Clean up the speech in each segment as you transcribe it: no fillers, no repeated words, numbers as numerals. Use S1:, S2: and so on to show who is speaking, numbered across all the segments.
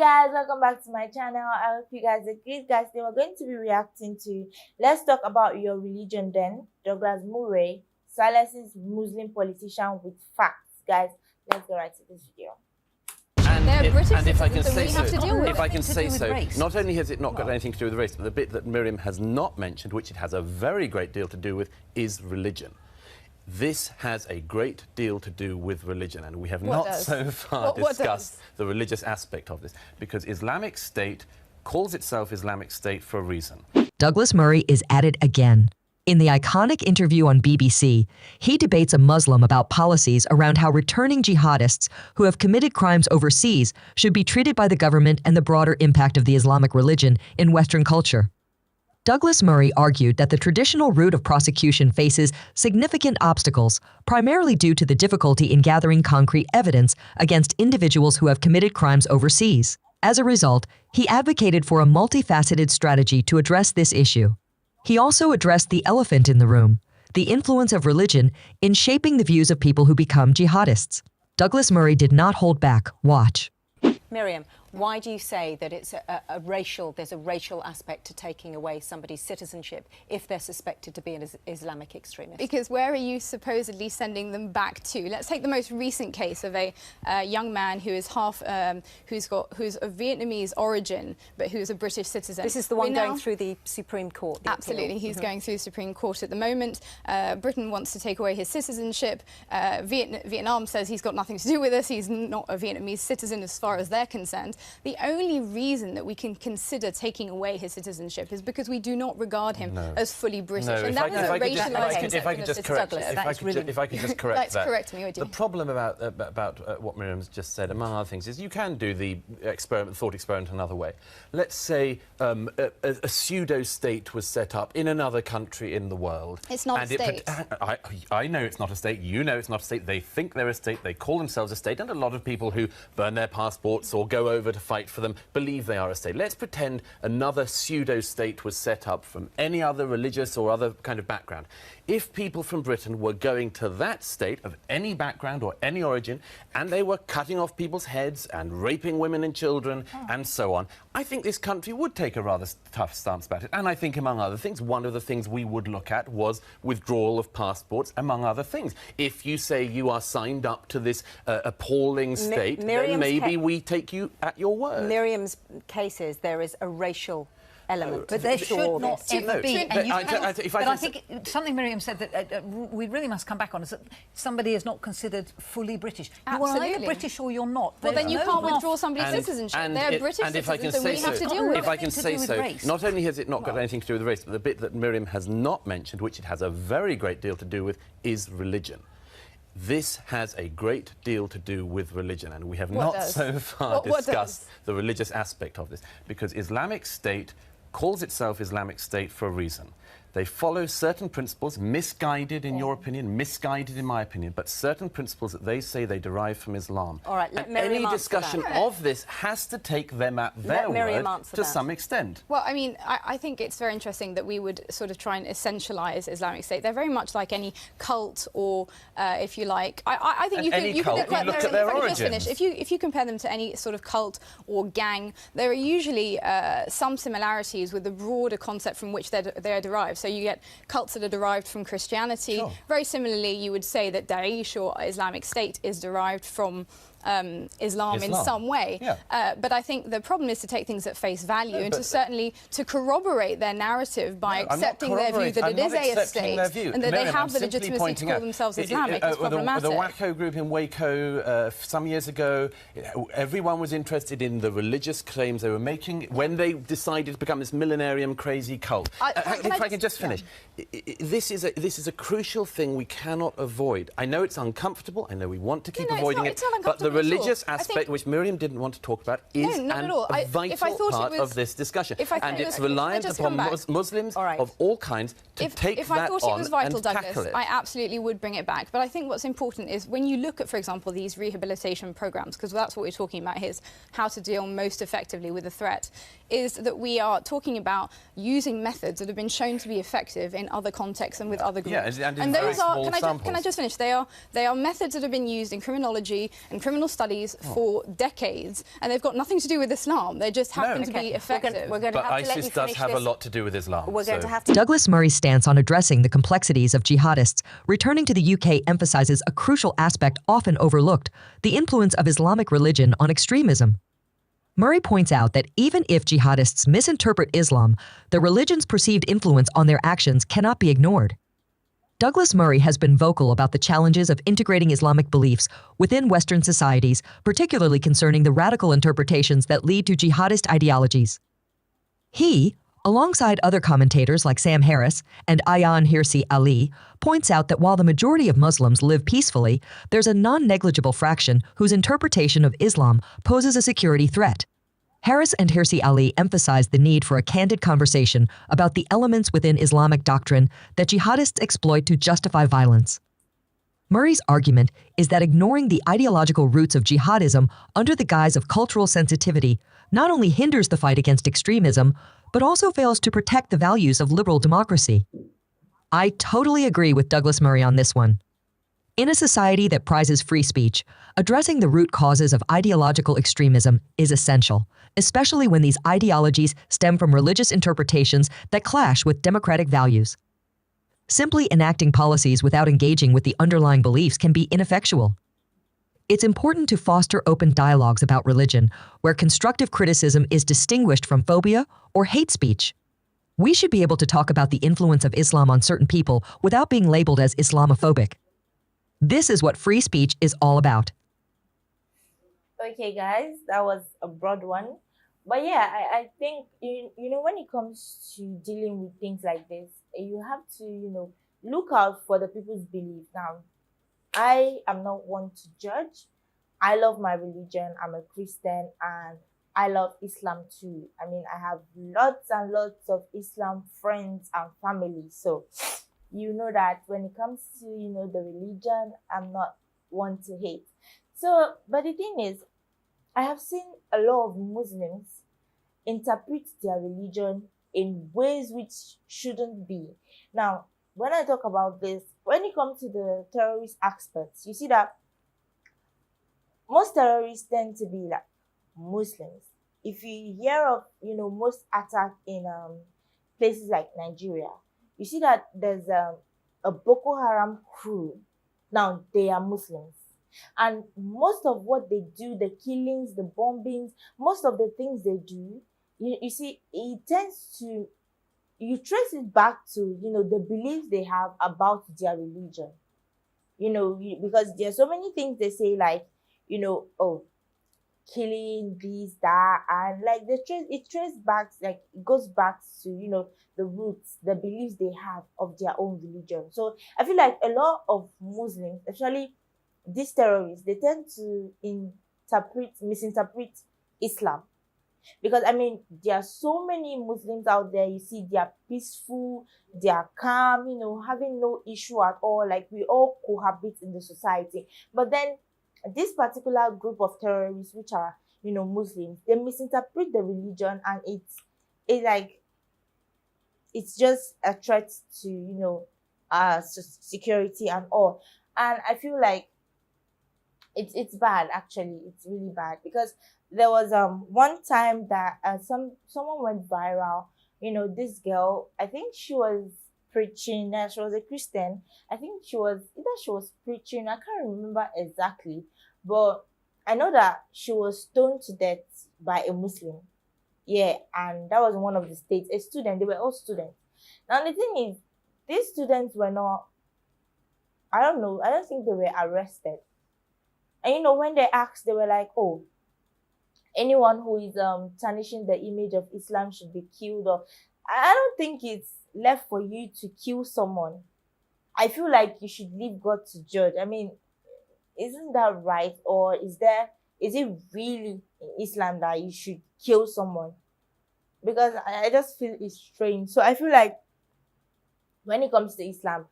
S1: Guys, welcome back to my channel. I hope you guys are good. Guys, today we're going to be reacting to Let's Talk About Your Religion Then. Douglas Murray silences Muslim politician with facts. Guys, let's go right to this video.
S2: And if I can say so, not only has it not got anything to do with race, but the bit that Miriam has not mentioned, which it has a very great deal to do with, is religion. This has a great deal to do with religion, and we have not so far discussed the religious aspect of this, because Islamic State calls itself Islamic State for a reason.
S3: Douglas Murray is at it again. In the iconic interview on BBC, he debates a Muslim about policies around how returning jihadists who have committed crimes overseas should be treated by the government and the broader impact of the Islamic religion in Western culture. Douglas Murray argued that the traditional route of prosecution faces significant obstacles, primarily due to the difficulty in gathering concrete evidence against individuals who have committed crimes overseas. As a result, he advocated for a multifaceted strategy to address this issue. He also addressed the elephant in the room, the influence of religion in shaping the views of people who become jihadists. Douglas Murray did not hold back. Watch.
S4: Miriam, why do you say that it's there's a racial aspect to taking away somebody's citizenship if they're suspected to be an Islamic extremist?
S5: Because where are you supposedly sending them back to? Let's take the most recent case of a young man who is who's of Vietnamese origin, but who's a British citizen.
S4: This is the one going through the Supreme Court.
S5: Absolutely, he's going through the Supreme Court at the moment. Britain wants to take away his citizenship. Vietnam says he's got nothing to do with us. He's not a Vietnamese citizen as far as they're concerned. The only reason that we can consider taking away his citizenship is because we do not regard him as fully British. And that was a racialised concept.
S2: If I could just correct that.
S5: That's correct me, would you?
S2: The problem about what Miriam's just said, among other things, is you can do the thought experiment another way. Let's say a pseudo-state was set up in another country in the world.
S5: It's not a state.
S2: I know it's not a state. You know it's not a state. They think they're a state. They call themselves a state. And a lot of people who burn their passports or go over to fight for them believe they are a state. Let's pretend another pseudo-state was set up from any other religious or other kind of background. If people from Britain were going to that state of any background or any origin, and they were cutting off people's heads and raping women and children and so on, I think this country would take a rather tough stance about it. And I think, among other things, one of the things we would look at was withdrawal of passports, among other things. If you say you are signed up to this appalling state, then maybe we take you at your word.
S4: Miriam's case is there is a racial element.
S6: But there should not ever be.
S2: But
S6: I think something Miriam said that we really must come back on is that somebody is not considered fully British.
S5: Absolutely.
S6: You are either British or you're not.
S5: Well, then you can't withdraw somebody's citizenship. They're British citizens, and we have to deal with it.
S2: If I can say so, not only has it not got anything to do with race, but the bit that Miriam has not mentioned, which it has a very great deal to do with, is religion. This has a great deal to do with religion, and we have not so far discussed the religious aspect of this, because Islamic State calls itself Islamic State for a reason. They follow certain principles, misguided in your opinion, misguided in my opinion, but certain principles that they say they derive from Islam.
S4: All right,
S2: and any discussion of this has to take them at their word to some extent.
S5: Well, I mean, I think it's very interesting that we would sort of try and essentialise Islamic State. They're very much like any cult or, if you like, I think you can look at their origins. If you compare them to any sort of cult or gang, there are usually some similarities with the broader concept from which they are derived. So you get cults that are derived from Christianity. Sure. Very similarly, you would say that Daesh or Islamic State is derived from Islam in some way. Yeah. But I think the problem is to take things at face value and to corroborate their narrative by accepting their view that it is a state and that they have the legitimacy to call themselves Islamic. It's problematic.
S2: The Waco group in Waco some years ago, everyone was interested in the religious claims they were making when they decided to become this millenarium crazy cult. If I can just finish. This is a crucial thing we cannot avoid. I know it's uncomfortable. I know we want to keep avoiding it, but the religious aspect, which Miriam didn't want to talk about, is a vital part of this discussion. And it's reliant upon Muslims of all kinds to take that on and tackle it. If I thought it was vital, Douglas,
S5: I absolutely would bring it back. But I think what's important is when you look at, for example, these rehabilitation programmes, because that's what we're talking about here, is how to deal most effectively with the threat, is that we are talking about using methods that have been shown to be effective in other contexts and with other groups.
S2: Yeah, and those are,
S5: can I just finish? They are methods that have been used in criminology and criminal criminal studies for decades, and they've got nothing to do with Islam. They just happen to be effective.
S4: We're going to
S2: but
S4: have to let
S2: ISIS
S4: you
S2: does
S4: finish
S2: have a
S4: this.
S2: lot to do with Islam.
S4: We're going to have to...
S3: Douglas Murray's stance on addressing the complexities of jihadists returning to the UK emphasizes a crucial aspect often overlooked, the influence of Islamic religion on extremism. Murray points out that even if jihadists misinterpret Islam, the religion's perceived influence on their actions cannot be ignored. Douglas Murray has been vocal about the challenges of integrating Islamic beliefs within Western societies, particularly concerning the radical interpretations that lead to jihadist ideologies. He, alongside other commentators like Sam Harris and Ayaan Hirsi Ali, points out that while the majority of Muslims live peacefully, there's a non-negligible fraction whose interpretation of Islam poses a security threat. Harris and Hirsi Ali emphasized the need for a candid conversation about the elements within Islamic doctrine that jihadists exploit to justify violence. Murray's argument is that ignoring the ideological roots of jihadism under the guise of cultural sensitivity not only hinders the fight against extremism, but also fails to protect the values of liberal democracy. I totally agree with Douglas Murray on this one. In a society that prizes free speech, addressing the root causes of ideological extremism is essential, especially when these ideologies stem from religious interpretations that clash with democratic values. Simply enacting policies without engaging with the underlying beliefs can be ineffectual. It's important to foster open dialogues about religion, where constructive criticism is distinguished from phobia or hate speech. We should be able to talk about the influence of Islam on certain people without being labeled as Islamophobic. This is what free speech is all about.
S1: Okay, guys, that was a broad one. But yeah, I think, when it comes to dealing with things like this, you have to, look out for the people's beliefs. Now, I am not one to judge. I love my religion. I'm a Christian and I love Islam too. I mean, I have lots and lots of Islam friends and family. So, you know that when it comes to, the religion, I'm not one to hate. So, but the thing is, I have seen a lot of Muslims interpret their religion in ways which shouldn't be. Now, when I talk about this, when it comes to the terrorist aspects, you see that most terrorists tend to be like Muslims. If you hear of, most attack in places like Nigeria, you see that there's a Boko Haram crew. Now, they are Muslims. And most of what they do, the killings, the bombings, most of the things they do, you see, it tends to, you trace it back to, the beliefs they have about their religion. Because there are so many things they say, like, oh, killing this, that, and like it traces back, like it goes back to, the roots, the beliefs they have of their own religion. So I feel like a lot of Muslims, especially these terrorists, they tend to misinterpret Islam. Because I mean, there are so many Muslims out there, you see, they are peaceful, they are calm, having no issue at all, like we all cohabit in the society. But then this particular group of terrorists, which are, Muslims, they misinterpret the religion, and it's just a threat to, security and all. And I feel like it's bad, actually. It's really bad, because there was one time that someone went viral. This girl, I think she was preaching. She was a Christian. I think she was preaching. I can't remember exactly, but I know that she was stoned to death by a Muslim. Yeah, and that was one of the states. A student. They were all students. Now the thing is, these students were not. I don't know. I don't think they were arrested. And when they asked, they were like, "Oh, anyone who is tarnishing the image of Islam should be killed." Or I don't think it's left for you to kill someone. I feel like you should leave God to judge. I mean, isn't that right? Or is it really in Islam that you should kill someone? Because I just feel it's strange. So I feel like when it comes to Islam,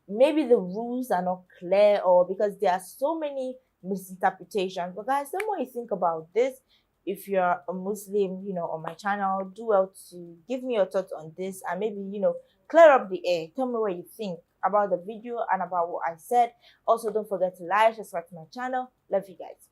S1: maybe the rules are not clear, or because there are so many misinterpretations. But guys, the more you think about this, if you're a Muslim, on my channel, do well to give me your thoughts on this, and maybe, clear up the air. Tell me what you think. about the video and about what I said. Also, don't forget to like, subscribe to my channel. Love you guys.